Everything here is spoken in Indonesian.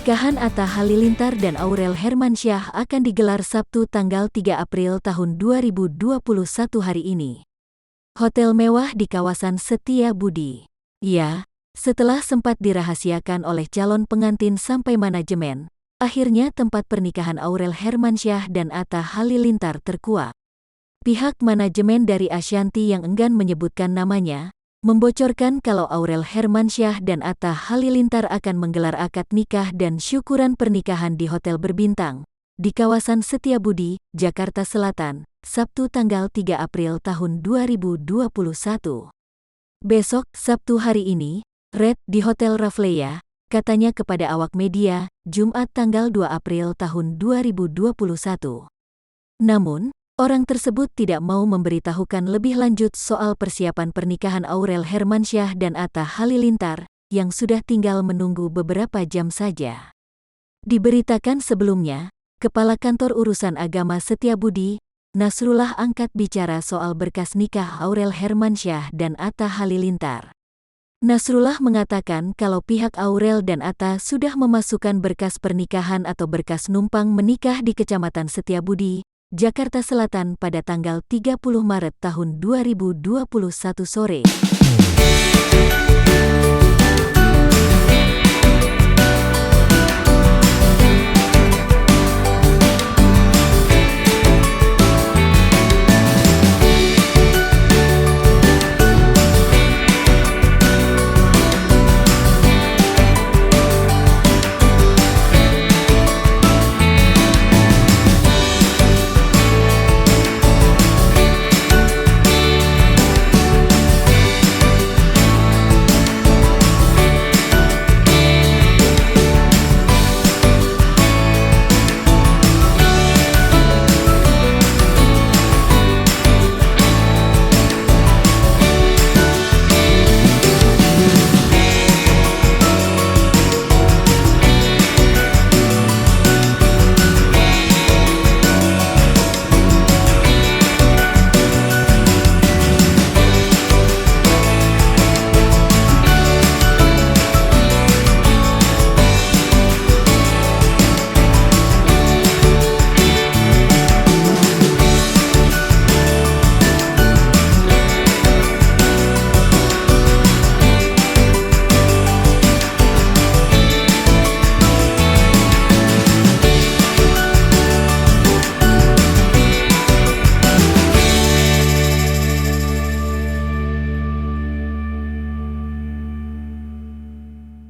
Pernikahan Atta Halilintar dan Aurel Hermansyah akan digelar Sabtu tanggal 3 April tahun 2021 hari ini. Hotel mewah di kawasan Setiabudi. Ya, setelah sempat dirahasiakan oleh calon pengantin sampai manajemen, akhirnya tempat pernikahan Aurel Hermansyah dan Atta Halilintar terkuak. Pihak manajemen dari Ashanti yang enggan menyebutkan namanya, membocorkan kalau Aurel Hermansyah dan Atta Halilintar akan menggelar akad nikah dan syukuran pernikahan di hotel berbintang di kawasan Setiabudi, Jakarta Selatan, Sabtu tanggal 3 April tahun 2021. Besok, Sabtu hari ini, Red di Hotel Rafflesia, katanya kepada awak media, Jumat tanggal 2 April tahun 2021. Namun, orang tersebut tidak mau memberitahukan lebih lanjut soal persiapan pernikahan Aurel Hermansyah dan Atta Halilintar, yang sudah tinggal menunggu beberapa jam saja. Diberitakan sebelumnya, Kepala Kantor Urusan Agama Setiabudi, Nasrullah angkat bicara soal berkas nikah Aurel Hermansyah dan Atta Halilintar. Nasrullah mengatakan kalau pihak Aurel dan Atta sudah memasukkan berkas pernikahan atau berkas numpang menikah di Kecamatan Setiabudi, Jakarta Selatan pada tanggal 30 Maret tahun 2021 sore.